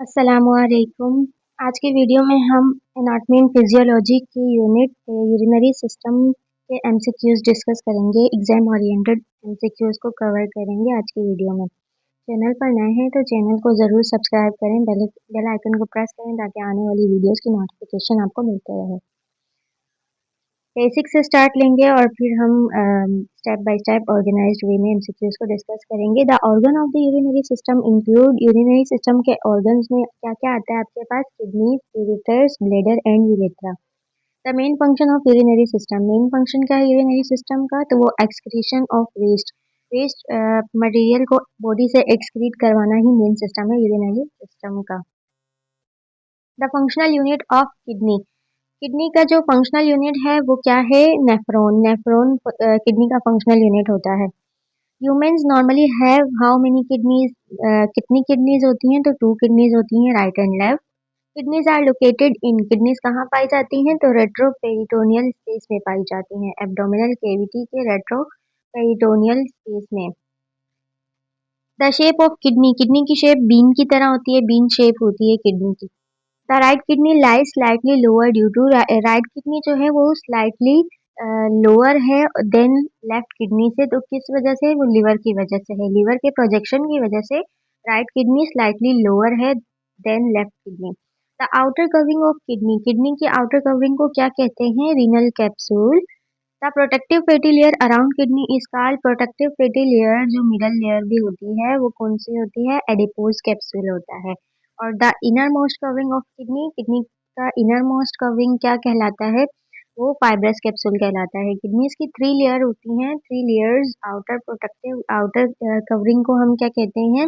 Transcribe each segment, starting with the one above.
अस्सलामुअलैकुम। आज की वीडियो में हम एनाटॉमी एंड फिजियोलॉजी की यूनिट यूरिनरी सिस्टम के एमसीक्यूज डिस्कस करेंगे। एग्जाम ओरिएंटेड एमसीक्यूज को कवर करेंगे आज की वीडियो में। चैनल पर नए हैं तो चैनल को ज़रूर सब्सक्राइब करें, बेल आइकन को प्रेस करें ताकि आने वाली वीडियोस की नोटिफिकेशन आपको मिलते रहे। बेसिक से स्टार्ट लेंगे और फिर हम step by step organised way में एमसीक्यूज को डिस्कस करेंगे। The organ of the urinary system include, urinary system के ऑर्गन्स में क्या क्या आता है आपके पास? Kidneys, ureters, bladder and urethra. The main function of urinary system, main function क्या है यूरिनरी सिस्टम का? तो वो एक्सक्रीशन ऑफ वेस्ट मटेरियल को बॉडी से एक्सक्रीट करवाना ही मेन सिस्टम है यूरिनरी सिस्टम का। The functional unit of kidney, kidney का जो फंक्शनल यूनिट है वो क्या है? नेफ्रॉन। नेफ्रॉन किडनी का फंक्शनल यूनिट होता है। Humans normally have how many kidneys, कितनी किडनीज होती हैं? तो 2 किडनीज होती हैं, right and left. Kidneys are located in, kidneys कहाँ पाई जाती हैं? तो रेट्रोपेरिटोनियल स्पेस में पाई जाती हैं, एब्डोमिनल कैविटी के रेट्रोपेरिटोनियल स्पेस में। The shape of kidney, kidney की शेप बीन की तरह होती है, बीन शेप होती है किडनी की। The right kidney lies slightly lower due to, right kidney जो है वो स्लाइटली लोअर है देन लेफ्ट किडनी से। तो किस वजह से? वो लिवर की वजह से है, लिवर के प्रोजेक्शन की वजह से राइट किडनी स्लाइटली लोअर है than left kidney. The outer covering of kidney, kidney की आउटर कवरिंग को क्या कहते हैं? Renal capsule. The protective fatty layer around kidney is called, protective fatty layer जो मिडल लेयर भी होती है वो कौन सी होती है? एडिपोज कैप्सूल होता है। और the inner most covering of kidney, kidney का इनर मोस्ट कवरिंग क्या कहलाता है? वो फाइब्रस कैप्सूल कहलाता है। किडनीज की 3 लेयर होती हैं, 3 layers. Outer protective, outer covering को हम क्या कहते हैं?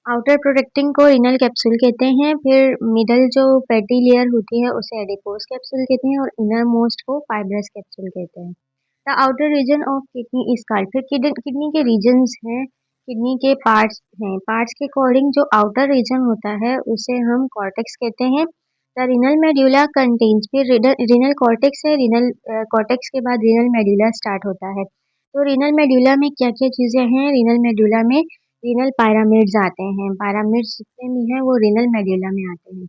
आउटर प्रोटेक्टिंग को रीनल कैप्सूल कहते हैं। फिर मिडल जो फैटी लेयर होती है उसे एडिपोज कैप्सूल कहते हैं और इनर मोस्ट को फाइब्रस कैप्सूल कहते हैं। The outer region of kidney is called, फिर किडनी के रीजन्स हैं, किडनी के पार्ट्स हैं, पार्ट्स के अकॉर्डिंग जो आउटर रीजन होता है उसे हम कॉर्टेक्स कहते हैं। द रीनल मेड्यूला कंटेन्स, फिर रीनल कॉर्टेक्स है, रीनल कॉर्टेक्स के बाद रीनल मेड्यूला स्टार्ट होता है। तो रीनल मेड्यूला में क्या क्या चीज़ें हैं? रीनल मेड्यूला में रीनल पायरामिड्स आते हैं, पायरामिड्स जितने भी हैं वो रीनल मेड्यूला में आते हैं।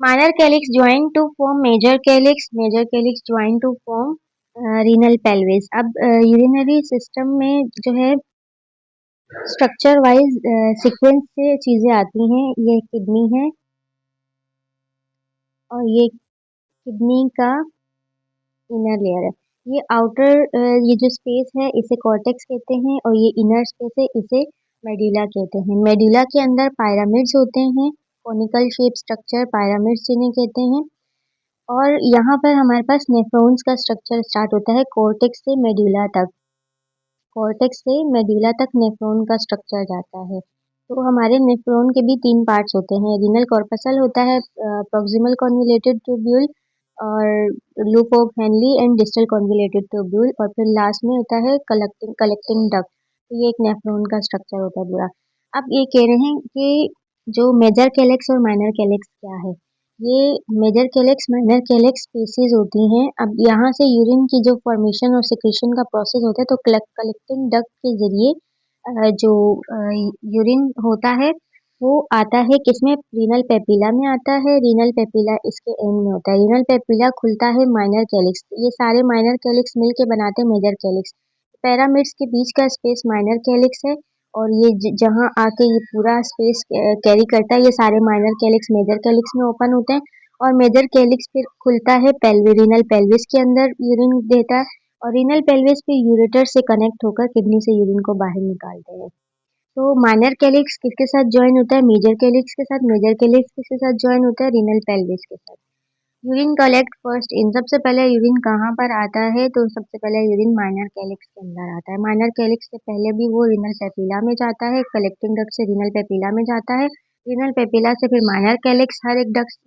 Minor calyx join to form major calyx, major calyx join to form renal pelvis. अब यूरिनरी सिस्टम में जो है स्ट्रक्चर वाइज सीक्वेंस से चीज़ें आती हैं। ये किडनी है और ये किडनी का इनर लेयर है। ये आउटर ये जो स्पेस है इसे कॉर्टेक्स कहते हैं और ये इनर स्पेस है इसे मेड्यूला कहते हैं। मेड्यूला के अंदर पायरामिड्स होते हैं, कोनिकल शेप स्ट्रक्चर पायरामिड्स जिन्हें कहते हैं। और यहाँ पर हमारे पास नेफ्रॉन्स का स्ट्रक्चर स्टार्ट होता है कॉर्टेक्स से मेड्यूला तक, कॉर्टेक्स से मेड्यूला तक नेफ्रॉन का स्ट्रक्चर जाता है। तो हमारे नेफ्रॉन के भी 3 पार्ट्स होते हैं, रीनल कॉर्पसल होता है, प्रॉक्सिमल कॉन्वोल्यूटेड ट्यूब्यूल और loop of Henley and distal convoluted tubule, और फिर लास्ट में होता है कलेक्टिंग डक्ट। तो ये एक नेफ्रॉन का स्ट्रक्चर होता है पूरा। अब ये कह रहे हैं कि जो मेजर कैलिक्स और माइनर कैलिक्स क्या है? ये major calyx minor calyx species होती हैं। अब यहाँ से यूरिन की जो फॉर्मेशन और सिक्रीशन का प्रोसेस होता है तो कलेक्टिंग डक्ट के जरिए जो यूरिन होता है वो आता है किसमें? रीनल पेपिला में आता है। रीनल पेपिला इसके एंड में होता है, रीनल पेपिला खुलता है माइनर कैलिक्स। ये सारे माइनर कैलिक्स मिलके बनाते हैं मेजर कैलिक्स। पैरामिड्स के बीच का स्पेस माइनर कैलिक्स है और ये जहाँ आके ये पूरा स्पेस कैरी करता है, ये सारे माइनर कैलिक्स मेजर कैलिक्स में ओपन होते हैं। और मेजर कैलिक्स फिर खुलता है रीनल पेल्विस के अंदर यूरिन देता है और रीनल पेल्विस पे यूरेटर से कनेक्ट होकर किडनी से यूरिन को बाहर निकालते हैं। तो माइनर कैलिक्स किसके साथ ज्वाइन होता है? मेजर कैलिक्स के साथ। मेजर कैलिक्स किसके साथ ज्वाइन होता है? रीनल पेल्विस के साथ। यूरिन कलेक्ट फर्स्ट इन, सबसे पहले यूरिन कहाँ पर आता है? तो सबसे पहले यूरिन माइनर कैलिक्स के अंदर आता है। माइनर कैलिक्स से पहले भी वो रीनल पेपिला में जाता है, कलेक्टिंग डक्ट से रीनल पेपिला में जाता है, रीनल पेपिला से फिर माइनर कैलिक्स, हर एक डक्ट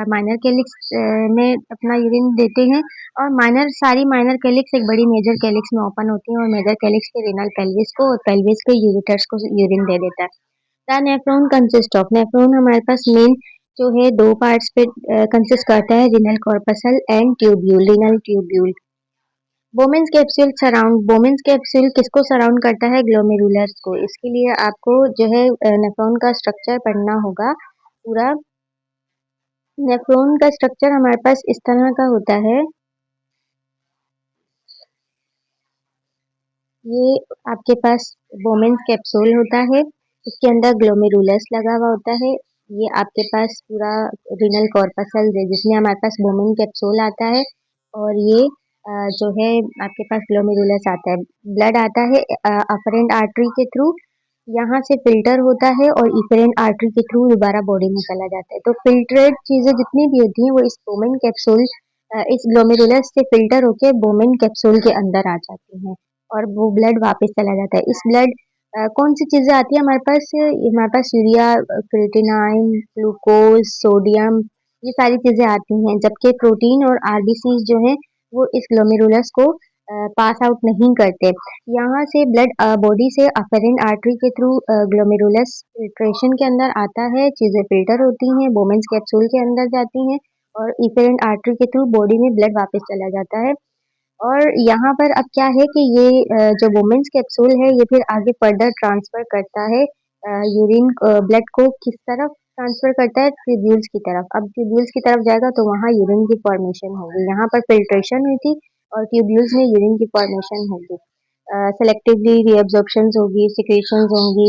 माइनर कैलिक्स में अपना यूरिन देते हैं। और सारी माइनर कैलिक्स एक बड़ी मेजर कैलिक्स में ओपन होती हैं और मेजर कैलिक्स के रीनल पेल्विस को और पेल्विस के यूरेटर्स को यूरिन दे देता है। The nephron consist of, nephron हमारे पास मेन जो है 2 पार्ट्स पे कंसिस्ट करता है, renal corpuscle and tubule, renal tubule. Bowman's capsule किसको सराउंड करता है? ग्लोमेरुलस को। इसके लिए आपको जो है नेफ्रॉन का स्ट्रक्चर पढ़ना होगा पूरा। नेफ्रॉन का स्ट्रक्चर हमारे पास इस तरह का होता है। ये आपके पास बोमेन्स कैप्सूल होता है, इसके अंदर ग्लोमेरुलस लगा हुआ होता है। ये आपके पास पूरा रीनल कॉर्पसल है जिसमें हमारे पास बोमेन कैप्सूल आता है, और ये जो है आपके पास ग्लोमेरुलस आता है। ब्लड आता है अफरेंट आर्टरी के थ्रू, यहाँ से फिल्टर होता है और इफरेंट आर्टरी के थ्रू दोबारा बॉडी में चला जाता है। तो फिल्ट्रेट चीजें जितनी भी होती हैं वो इस बोमेन कैप्सूल इस ग्लोमेरुलस से फिल्टर होके बोमेन कैप्सूल के अंदर आ जाती हैं, और वो ब्लड वापस चला जाता है। इस ब्लड कौन सी चीजें आती है हमारे पास यूरिया, क्रिएटिनाइन, ग्लूकोज, सोडियम, ये सारी चीजें आती हैं, जबकि प्रोटीन और आरबीसी जो है वो इस ग्लोमेरुलस को पास आउट नहीं करते। यहाँ से ब्लड बॉडी से अफेरेंट आर्टरी के थ्रू ग्लोमेरुलस फिल्ट्रेशन के अंदर आता है, चीजें फिल्टर होती हैं, बोमेन्स कैप्सूल के अंदर जाती हैं, और इफेरेंट आर्टरी के थ्रू बॉडी में ब्लड वापस चला जाता है। और यहाँ पर अब क्या है कि ये जो वुमेन्स कैप्सूल है ये फिर आगे फर्दर ट्रांसफर करता है यूरिन ब्लड को किस तरफ ट्रांसफर करता है? ट्यूब्यूल्स की तरफ। अब ट्यूब्यूल्स की तरफ जाएगा तो वहाँ यूरिन की फॉर्मेशन होगी। यहाँ पर फिल्ट्रेशन हुई थी और ट्यूब्यूल्स में यूरिन की फॉर्मेशन होगी। सेलेक्टिवली रीअब्जॉर्प्शन होगी, सिक्रेशंस होंगी,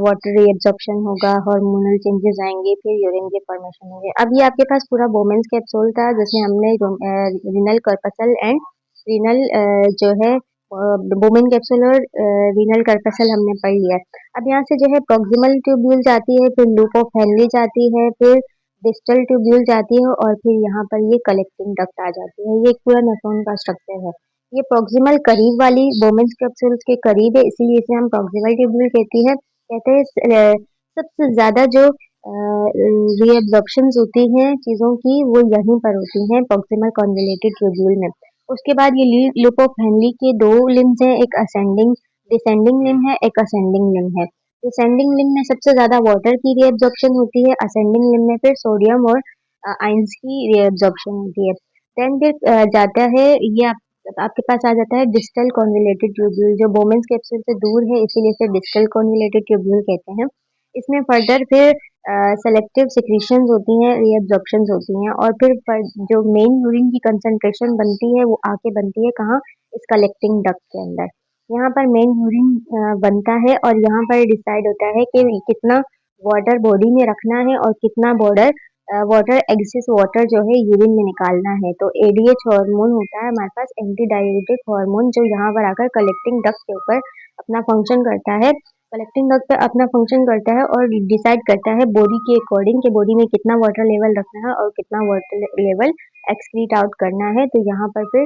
वाटर रीअब्जॉर्प्शन होगा, हार्मोनल चेंजेस आएंगे, फिर यूरिन की फॉर्मेशन होगी। अब ये आपके पास पूरा वुमेन्स कैप्सूल था जिसमें हमने रिनल कर्पसल एंड रीनल जो है वुमेन कैप्सूल और रीनल कर्पसल हमने पढ़ लिया है। अब यहाँ से जो है प्रॉक्सिमल ट्यूब्यूल जाती है, फिर लूप ऑफ हेनली जाती है, फिर डिस्टल ट्यूब्यूल जाती है, और फिर यहाँ पर ये कलेक्टिंग डक्ट आ जाती है। ये एक पूरा नेफ्रॉन का स्ट्रक्चर है। ये प्रॉक्सिमल करीब वाली वुमेन्स कैप्सूल्स के करीब है, इसीलिए इसे हम प्रॉक्सिमल ट्यूब्यूल कहते हैं। सबसे ज्यादा जो रीअब्जॉर्प्शंस होती हैं चीजों की वो यहीं पर होती हैं प्रॉक्सिमल कॉन्वोल्यूटेड ट्यूब्यूल में। उसके बाद ये लूप ऑफ हेनली के दो लिम्स हैं, एक असेंडिंग डिसेंडिंग लिम्ब है, एक असेंडिंग लिम्ब है। डिसेंडिंग लिम्ब में सबसे ज्यादा वाटर की रीअब्जॉर्प्शन होती है, असेंडिंग लिम्ब में फिर सोडियम और आयंस की रीअब्जॉर्प्शन होती है। देन फिर जाता है ये आपके पास आ जाता है डिस्टल कॉन्वोल्यूटेड ट्यूब्यूल, जो बोमेन्स कैप्सूल से दूर है इसीलिए इसे डिस्टल कॉन्वोल्यूटेड ट्यूब्यूल कहते हैं। इसमें फर्दर फिर सेलेक्टिव सिक्रीशंस होती हैं, रीअब्जॉर्प्शंस होती हैं, और फिर जो मेन यूरिन की कंसंट्रेशन बनती है वो आके बनती है कहाँ? इस कलेक्टिंग डक्ट के अंदर। यहाँ पर मेन यूरिन बनता है और यहाँ पर डिसाइड होता है कि कितना वाटर बॉडी में रखना है और कितना वाटर एक्सेस वाटर जो है यूरिन में निकालना है। तो एडीएच हार्मोन होता है हमारे पास, एंटी डाययूरेटिक हार्मोन, जो यहाँ पर आकर कलेक्टिंग डक्ट के ऊपर अपना फंक्शन करता है। कलेक्टिंग डक्ट पे अपना फंक्शन करता है और डिसाइड करता है बॉडी के अकॉर्डिंग कि बॉडी में कितना वाटर लेवल रखना है और कितना वाटर लेवल एक्सक्रीट आउट करना है। तो यहाँ पर फिर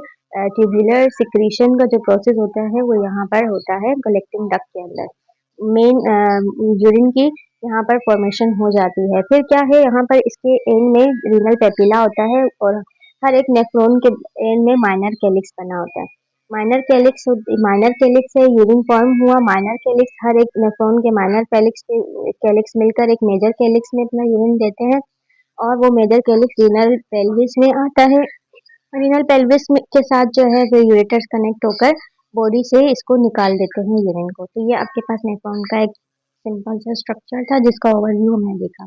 ट्यूबुलर सिक्रीशन का जो प्रोसेस होता है वो यहाँ पर होता है कलेक्टिंग डक्ट के अंदर। मेन यूरिन की यहाँ पर फॉर्मेशन हो जाती है। फिर क्या है यहाँ पर इसके एंड में रीनल पेपिला होता है, और हर एक नेफ्रॉन के एंड में माइनर कैलिक्स बना होता है। माइनर कैलिक्स से यूरिन फॉर्म हुआ। माइनर कैलिक्स हर एक नेफ्रॉन के माइनर कैलिक्स मिलकर एक मेजर कैलिक्स में अपना यूरिन देते हैं, और वो मेजर कैलिक्स रीनल पेल्विस में आता है। रीनल पेल्विस के साथ जो है वो यूरेटर्स कनेक्ट होकर बॉडी से इसको निकाल देते हैं यूरिन को। तो ये आपके पास नेफ्रॉन का एक सिंपल सा स्ट्रक्चर था जिसका ओवरव्यू हमने देखा।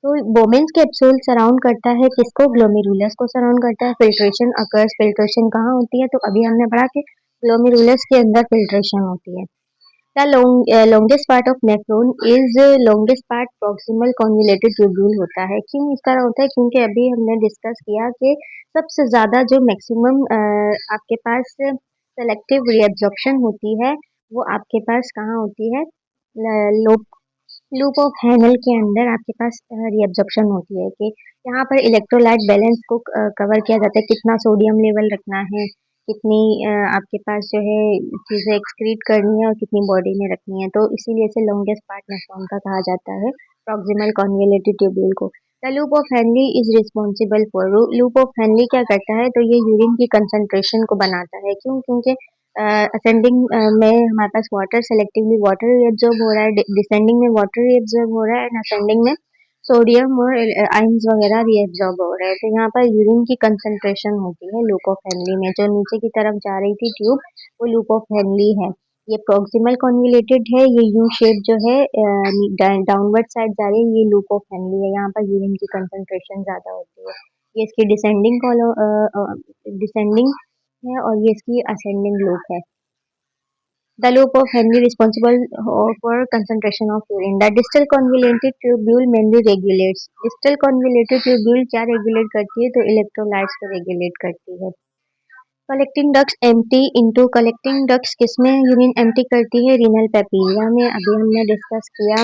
तो बोमेन्स कैप्सूल सराउंड करता है किसको? ग्लोमेरुलस को सराउंड करता है। फिल्ट्रेशन अकर्स, फिल्ट्रेशन कहाँ होती है? तो अभी हमने पढ़ा कि ग्लोमेरुलस के अंदर फिल्ट्रेशन होती है। Longest part of nephron is longest part proximal convoluted tubule होता है। क्यों इस तरह होता है? क्योंकि अभी हमने डिस्कस किया कि सबसे ज्यादा जो मैक्सिमम आपके पास सेलेक्टिव रीअब्जॉर्प्शन होती है वो आपके पास कहाँ होती है? लूप लूप ऑफ हैनल के अंदर आपके पास रीअब्जॉर्प्शन होती है कि यहाँ पर इलेक्ट्रोलाइट बैलेंस को कवर किया जाता है, कितना सोडियम लेवल रखना है, कितनी आपके पास जो है चीज़ें एक्सक्रीट करनी है और कितनी बॉडी में रखनी है। तो इसीलिए इसे लॉन्गेस्ट पार्ट नेफ्रॉन का कहा जाता है प्रॉक्सिमल कॉन्वोल्यूटेड ट्यूब्यूल को। The loop of Henley is responsible for, loop of Henley क्या करता है? तो ये यूरिन की कंसंट्रेशन को बनाता है। क्यों? क्योंकि असेंडिंग में हमारे पास वाटर सेलेक्टिवली वाटर एब्जॉर्ब हो रहा है, डिसेंडिंग में वाटर एब्जॉर्ब हो रहा है, एंड असेंडिंग में सोडियम और आयंस वगैरह रीएब्जॉर्ब हो रहे हैं। तो यहाँ पर यूरिन की कंसंट्रेशन होती है लूप ऑफ हेनली में। जो नीचे की तरफ जा रही थी ट्यूब, वो लूप ऑफ हेनली है। ये प्रॉक्सिमल कॉन्वोल्यूटेड है। ये यू शेप जो है डाउनवर्ड साइड जा रही है, ये लूप ऑफ हेनली है। यहाँ पर यूरिन की कंसंट्रेशन ज्यादा होती है। ये इसकी डिसेंडिंग है और ये इसकी असेंडिंग लूप है। The loop of Henle responsible for concentration of urine. The distal convoluted tubule mainly regulates. Distal convoluted tubule क्या रेगुलेट करती है? तो इलेक्ट्रोलाइट्स को रेगुलेट करती है। Collecting ducts empty into collecting ducts किसमें यूरिन एम्प्टी करती है? रीनल पेपिलिया में। अभी हमने डिस्कस किया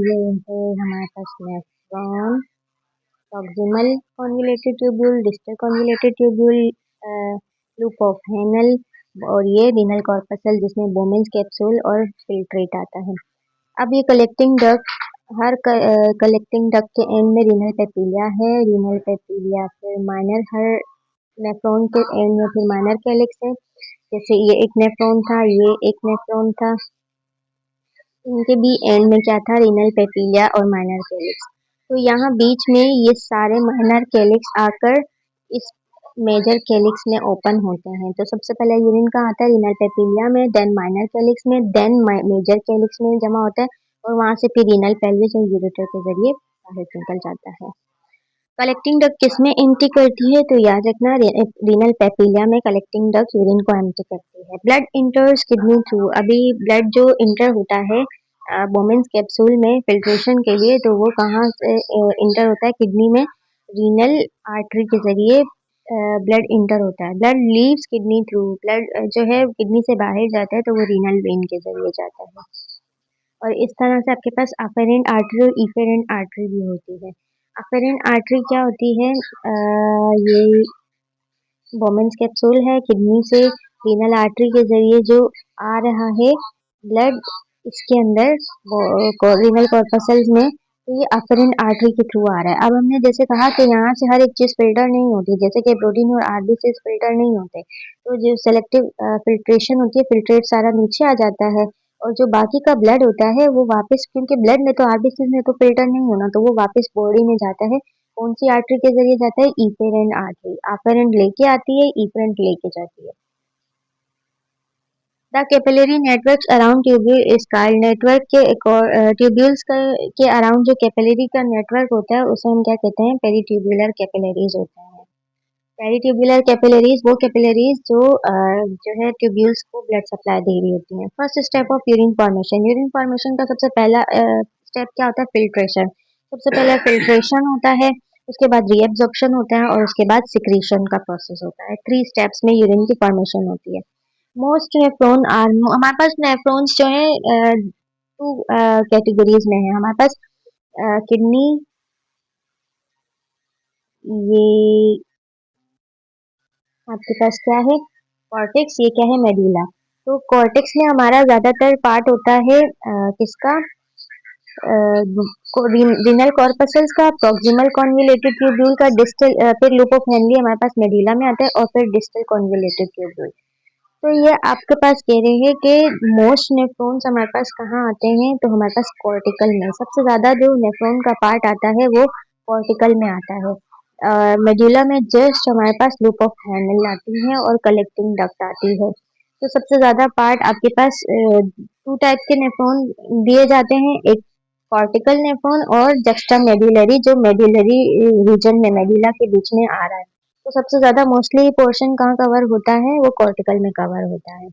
ये है हमारे पास nephron, proximal convoluted tubule, distal convoluted tubule, loop of Henle और ये रीनल कॉर्पसल जिसमें बोमेंस कैप्सूल और फिल्ट्रेट आता है। अब ये कलेक्टिंग डक्ट, हर कलेक्टिंग डक्ट के एंड में रीनल पेपिलिया है। रीनल पेपिलिया फिर माइनर, हर नेफ्रॉन के एंड में फिर माइनर कैलिक्स है। जैसे ये एक नेफ्रॉन था, ये एक नेफ्रॉन था, इनके भी एंड में क्या था? रीनल पेपिलिया और माइनर कैलिक्स। तो यहाँ बीच में ये सारे माइनर कैलिक्स आकर इस मेजर कैलिक्स में ओपन होते हैं। तो सबसे पहले यूरिन कहाँ आता है? रीनल पेपिलिया में, देन माइनर कैलिक्स में, देन मेजर कैलिक्स में जमा होता है और वहां से फिर रीनल पेल्विस और यूरेटर के जरिए बाहर निकल जाता है। कलेक्टिंग डक्ट किसमें एम्प्टी करती है? तो याद रखना रीनल पेपिलिया में कलेक्टिंग डक्ट यूरिन को एम्प्टी करती है। Blood इंटर्स kidney through. अभी ब्लड जो इंटर होता है बोमेंस कैप्सूल में फिल्ट्रेशन के लिए, तो वो कहाँ से इंटर होता है? किडनी में रीनल आर्टरी के जरिए ब्लड इंटर होता है। Blood leaves kidney through. Blood जो है किडनी से बाहर जाता है तो वो रीनल वेन के जरिए जाता है। और इस तरह से आपके पास अफेरेंट आर्टरी और इफेरेंट आर्टरी भी होती है। अफेरेंट आर्टरी क्या होती है? ये बोमेंस कैप्सूल है, किडनी से रीनल आर्टरी के जरिए जो आ रहा है ब्लड इसके अंदर रीनल कॉर्पसल्स में, तो ये अफेरेंट आर्टरी के थ्रू आ रहा है। अब हमने जैसे कहा कि यहाँ से हर एक चीज फिल्टर नहीं होती, जैसे कि प्रोटीन और आरबीसीज फिल्टर नहीं होते, तो जो सेलेक्टिव फिल्ट्रेशन होती है, फिल्ट्रेट सारा नीचे आ जाता है और जो बाकी का ब्लड होता है वो वापस, क्योंकि ब्लड में तो आरबीसीज में तो फिल्टर नहीं होना, तो वो वापस बॉडी में जाता है। कौन सी आर्टरी के जरिए जाता है? Efferent artery. अफेरेंट लेके आती है, इफेरेंट लेके जाती है। The capillary network around tubule is called. Network के ट्यूब्यूल्स के अराउंड जो कैपिलरी का नेटवर्क होता है उसे हम क्या कहते हैं? पेरीट्यूबुलर कैपिलरीज होता है। पेरीट्यूबुलर कैपिलरीज वो कैपिलरीज जो है ट्यूब्यूल्स को ब्लड सप्लाई दे रही होती हैं। First step of urine formation. Urine formation का सबसे पहला स्टेप क्या होता है? फिल्ट्रेशन। सबसे पहले फिल्ट्रेशन होता है, उसके बाद रीएब्जॉर्प्शन होता है और उसके बाद सिक्रीशन का प्रोसेस होता है। 3 स्टेप्स में यूरिन की फॉर्मेशन होती है। मोस्ट नेफ्रॉन आर, हमारे पास नेफ्रॉन्स जो है 2 कैटेगरीज में है हमारे पास। किडनी, ये आपके पास क्या है? कॉर्टेक्स, ये क्या है? मेडुला। तो कॉर्टेक्स में हमारा ज्यादातर पार्ट होता है किसका? रीनल कॉर्पसल्स का, प्रॉक्सिमल कॉन्वोल्यूटेड ट्यूब्यूल का, डिस्टल फिर लूप ऑफ हेनली हमारे पास मेडुला में आता है और फिर डिस्टल कॉन्वोल्यूटेड ट्यूब्यूल। तो ये आपके पास कह रहे हैं कि मोस्ट नेफ्रॉन्स हमारे पास कहाँ आते हैं? तो हमारे पास कॉर्टिकल में सबसे ज्यादा जो नेफ्रॉन का पार्ट आता है वो कॉर्टिकल में आता है। मेडुला में जस्ट हमारे पास लूप ऑफ हैनल आती है और कलेक्टिंग डक्ट आती है। तो सबसे ज्यादा पार्ट आपके पास 2 टाइप के नेफ्रॉन दिए जाते हैं, एक कॉर्टिकल नेफ्रॉन और जक्स्टा मेडुलरी, जो मेडुलरी रीजन में मेडुला के बीच में आ रहा है। तो सबसे ज्यादा मोस्टली पोर्शन कहाँ कवर होता है? वो कॉर्टिकल में कवर होता है।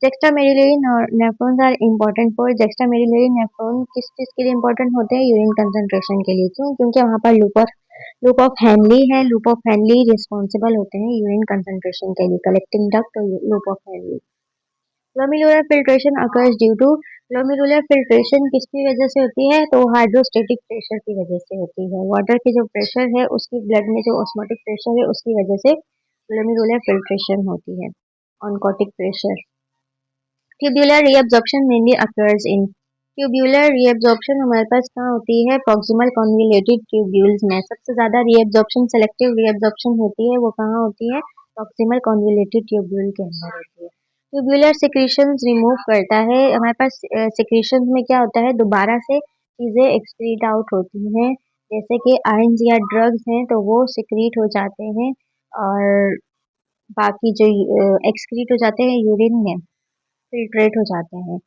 Juxtamedullary nephrons are important for. Juxtamedullary nephron किस चीज के लिए इम्पोर्टेंट होते हैं? यूरिन कंसंट्रेशन के लिए। क्यों? क्योंकि वहां पर लूप ऑफ हैनली है। लूप ऑफ हैनली रिस्पॉन्सिबल होते हैं यूरिन कंसंट्रेशन के लिए, कलेक्टिंग डक्ट और loop of Henle. Glomerular filtration occurs due to. Glomerular filtration किसकी वजह से होती है? तो हाइड्रोस्टेटिक प्रेशर की वजह से होती है। वाटर की जो प्रेशर है उसकी, ब्लड में जो ऑस्मोटिक प्रेशर है उसकी वजह से ग्लोमेरुलर फिल्ट्रेशन होती है। Oncotic pressure. Tubular reabsorption mainly occurs in. Tubular reabsorption हमारे पास कहाँ होती है? प्रॉक्सिमल कॉन्वोल्यूटेड ट्यूब्यूल्स में। सबसे ज्यादा रीअब्जॉर्प्शन, सेलेक्टिव रीअब्जॉर्प्शन होती है, वो कहाँ होती है? प्रॉक्सिमल कॉन्वोल्यूटेड ट्यूब्यूल के अंदर होती है। ट्यूब्यूलर सिक्रीशंस रिमूव करता है। हमारे पास सिक्रीशंस में क्या होता है? दोबारा से चीज़ें एक्सक्रीट आउट होती हैं, जैसे कि आयंस या ड्रग्स हैं तो वो सिक्रीट हो जाते हैं और बाकी जो एक्सक्रीट हो जाते हैं यूरिन में, फिल्ट्रेट हो जाते हैं।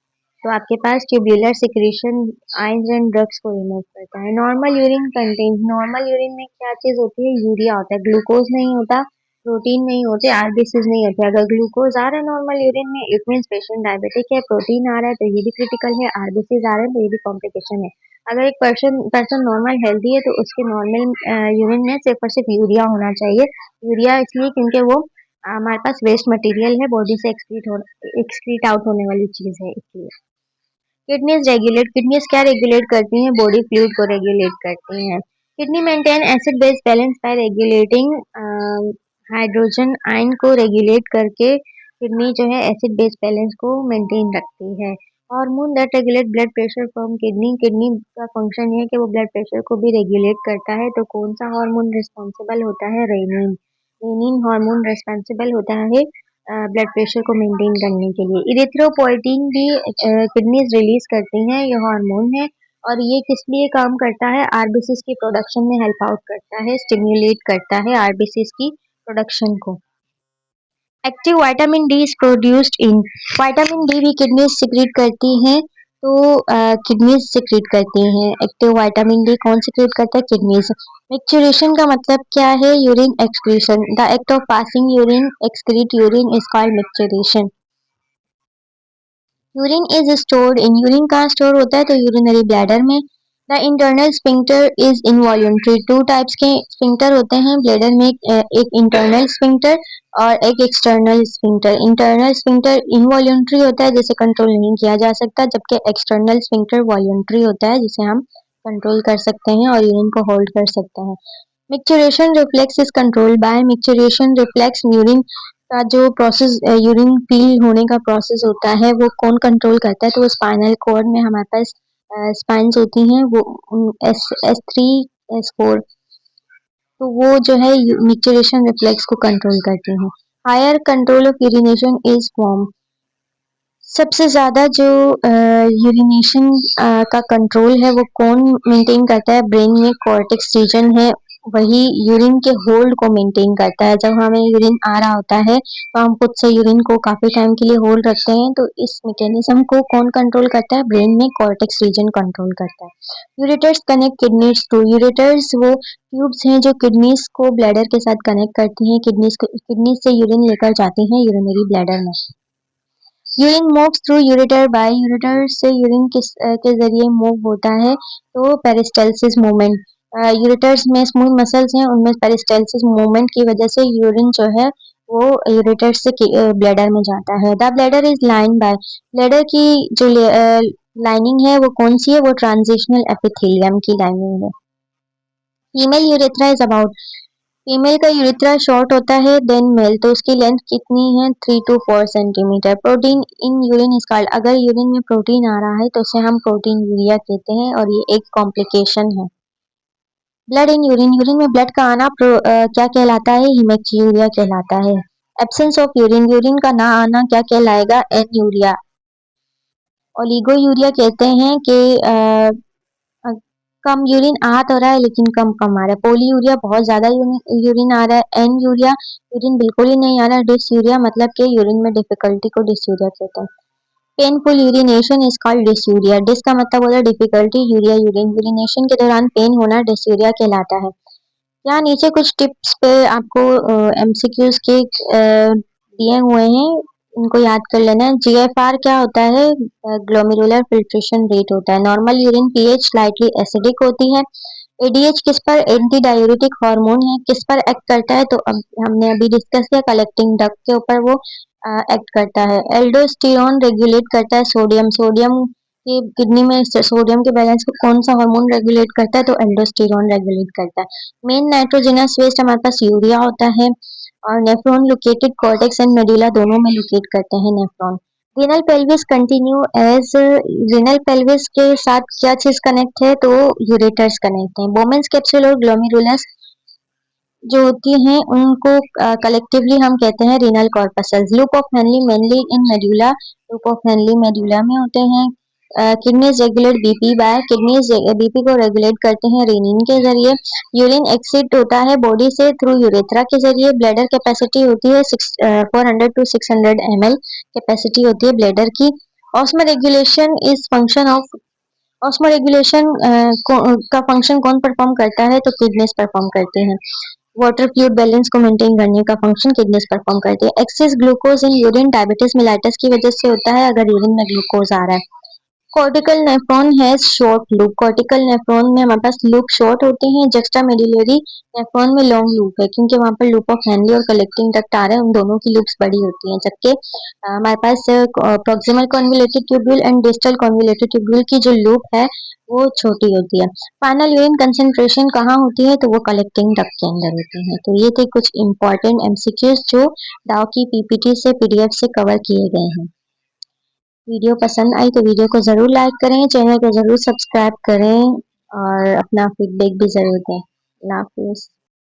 तो आपके पास tubular secretion ions and drugs को रिमूव करता है। नॉर्मल यूरिन में क्या चीज़ होती है? यूरिया होता है, ग्लूकोज नहीं होता, प्रोटीन नहीं होते, आरबीसीज नहीं होते। अगर ग्लूकोज आ रहा है नॉर्मल यूरिन में, इट मीन्स पेशेंट डायबिटिक है। प्रोटीन आ रहा है तो ये भी क्रिटिकल है, आरबीसीज आ रहे हैं तो ये भी कॉम्प्लिकेशन है। अगर एक पर्सन नॉर्मल हेल्दी है तो उसके नॉर्मल यूरिन में सिर्फ और सिर्फ यूरिया होना चाहिए। यूरिया इसलिए क्योंकि वो हमारे पास वेस्ट मटेरियल है, बॉडी से एक्सक्रीट आउट होने वाली चीज़ है, इसलिए। किडनीज क्या रेगुलेट करती हैं? बॉडी फ्लूइड को रेगुलेट करती हैं। Kidney maintain acid base balance bye regulating hydrogen ion को रेगुलेट करके किडनी जो है एसिड बेस बैलेंस को मेंटेन रखती है। Hormone that regulate blood pressure from kidney का फंक्शन ये है कि वो ब्लड प्रेशर को भी रेगुलेट करता है। तो कौन सा हार्मोन रिस्पॉन्सिबल होता है? रेनिन। रेनिन हार्मोन रिस्पॉन्सिबल होता है ब्लड प्रेशर को मेंटेन करने के लिए। इरिथ्रोपोइटीन भी किडनीज रिलीज करती हैं, ये हार्मोन है और ये किस लिए काम करता है? आरबीसीज की प्रोडक्शन में हेल्प आउट करता है, स्टिम्युलेट करता है आरबीसीज की प्रोडक्शन को। Active vitamin D is produced in, vitamin D भी किडनीज सिक्रीट करती हैं, तो किडनीज सिक्रीट करती हैं। एक्टिव विटामिन डी कौन सिक्रीट करता है? किडनीज। मिक्चुरेशन का मतलब क्या है? Urine excretion. The act of passing urine excrete urine is called micturition. Urine is stored in, urine कहाँ स्टोर होता है? तो यूरिनरी ब्लैडर में। The internal sphincter is involuntary, two types के स्फिंक्टर होते हैं ब्लैडर में, एक इंटरनल स्फिंक्टर और एक external sphincter. Internal sphincter involuntary होता है जिसे कंट्रोल नहीं किया जा सकता, जबकि एक्सटर्नल स्फिंक्टर वॉल्यूंटरी होता है जिसे हम कंट्रोल कर सकते हैं और यूरिन को होल्ड कर सकते हैं। Micturition reflex is controlled by, micturition reflex urine का जो प्रोसेस, यूरिन फील होने का प्रोसेस होता है वो कौन कंट्रोल करता है? तो वो स्पाइनल कॉर्ड में हमारे पास स्पाइन्स होती हैं, वो S3 S4, तो वो जो है मिक्चुरेशन रिफ्लेक्स को कंट्रोल करती हैं। Higher control of urination is form, सबसे ज़्यादा जो यूरिनेशन का कंट्रोल है वो कौन मेंटेन करता है? ब्रेन में कॉर्टेक्स रीजन है, वही यूरिन के होल्ड को मेंटेन करता है। जब हमें यूरिन आ रहा होता है तो हम खुद से यूरिन को काफ़ी टाइम के लिए होल्ड रखते हैं, तो इस मैकेनिज्म को कौन कंट्रोल करता है? ब्रेन में कॉर्टेक्स रीजन कंट्रोल करता है। Ureters connect kidneys to, ureters वो ट्यूब्स हैं जो किडनीज को ब्लैडर के साथ कनेक्ट करती हैं, किडनीज से यूरिन लेकर जाती हैं यूरिनरी ब्लैडर में। Urine moves through ureter by, ureter से यूरिन के जरिए मूव होता है, तो पेरिस्टालसिस मूवमेंट। यूरेटर्स में स्मूथ मसल्स हैं, उनमें पेरिस्टालसिस मूवमेंट की वजह से यूरिन जो है वो यूरेटर से ब्लैडर में जाता है। The bladder is line by, bladder की जो लाइनिंग है वो कौन सी है? वो ट्रांजिशनल एपिथेलियम की लाइनिंग है। Female urethra is about, female का यूरेथ्रा शॉर्ट होता है देन मेल, तो उसकी लेंथ कितनी है? 3 to 4 centimetre. Protein in urine is called, अगर यूरिन में प्रोटीन आ रहा है तो उसे हम प्रोटीन यूरिया कहते हैं और ये एक कॉम्प्लिकेशन है। ब्लड इन यूरिन, यूरिन में ब्लड का आना क्या कहलाता है? हिमेक्यूरिया कहलाता है। एब्सेंस ऑफ यूरिन, यूरिन का ना आना क्या कहलाएगा? एनयूरिया। ओलिगोयूरिया कहते हैं कि अ, कम यूरिन आ तो रहा है लेकिन कम कम आ रहा है। पोलीयूरिया बहुत ज्यादा यूरिन आ रहा है। एन यूरिया यूरिन बिल्कुल ही नहीं आ रहा है। डिसयूरिया मतलब कि यूरिन में डिफिकल्टी को डिसयूरिया कहते हैं। Painful urination is called dysuria, dys का मतलब होता है डिफिकल्टी, यूरिया यूरिन, यूरिनेशन के दौरान पेन होना डिसयूरिया कहलाता है। यहाँ नीचे कुछ टिप्स पे आपको एमसीक्यूज के दिए हुए हैं, इनको याद कर लेना है। जीएफआर क्या होता है? ग्लोमेरुलर फिल्ट्रेशन रेट होता है। Normal urine pH slightly acidic होती है। एडीएच किस पर? एंटी डायूरेटिक हार्मोन है, किस पर एक्ट करता है? तो अब हमने अभी डिस्कस किया, कलेक्टिंग डक्ट के ऊपर वो एक्ट करता है। एल्डोस्टेरोन रेगुलेट करता है सोडियम, सोडियम की किडनी में सोडियम के बैलेंस को कौन सा हार्मोन रेगुलेट करता है? तो एल्डोस्टेरोन रेगुलेट करता है। मेन नाइट्रोजनस वेस्ट हमारे पास यूरिया होता है और nephron located cortex and medulla दोनों में लोकेट करते हैं nephron. Renal pelvis continue as, renal pelvis के साथ क्या चीज कनेक्ट है? तो यूरेटर्स कनेक्ट है। बोमेंस कैप्सूल और ग्लोमेरुलस जो होती हैं उनको कलेक्टिवली हम कहते हैं renal corpuscles. Loop of Henle mainly in medulla, loop of Henle medulla में होते हैं। Kidneys regulate BP by kidneys BP को रेगुलेट करते हैं रेनिन के जरिए। यूरिन एक्सिट होता है बॉडी से थ्रू यूरेथ्रा के जरिए। ब्लैडर कैपेसिटी होती है 400 टू 600 ml कैपेसिटी होती है ब्लैडर की। Osmo regulation is function of osmo regulation का फंक्शन कौन परफॉर्म करता है, तो किडनीज परफॉर्म करते हैं। वाटर फ्लूइड बैलेंस को मेंटेन करने का फंक्शन किडनीज परफॉर्म करती है। Access glucose in urine diabetes mellitus की वजह से होता है, अगर यूरिन में ग्लूकोज आ रहा है। Cortical nephron has short loop. Cortical nephron में हमारे पास लूप शॉर्ट होते हैं। जस्टा मेडुलरी नेफ्रॉन में लॉन्ग लूप है, क्योंकि वहां पर लूप ऑफ हेनली और कलेक्टिंग डक्ट आ रहे हैं, उन दोनों की लूप्स बड़ी होती हैं। जबकि हमारे पास proximal convoluted tubule and distal convoluted tubule की जो लूप है वो छोटी होती है। फाइनल यूरिन कंसेंट्रेशन कहाँ होती है, तो वो कलेक्टिंग डक्ट के अंदर होती है। तो ये थे कुछ इंपॉर्टेंट एमसीक्यूज जो डाउ की पीपीटी से पीडीएफ से कवर किए गए हैं। वीडियो पसंद आई तो वीडियो को ज़रूर लाइक करें, चैनल को ज़रूर सब्सक्राइब करें और अपना फीडबैक भी ज़रूर दें। अल्लाह हाफिज़।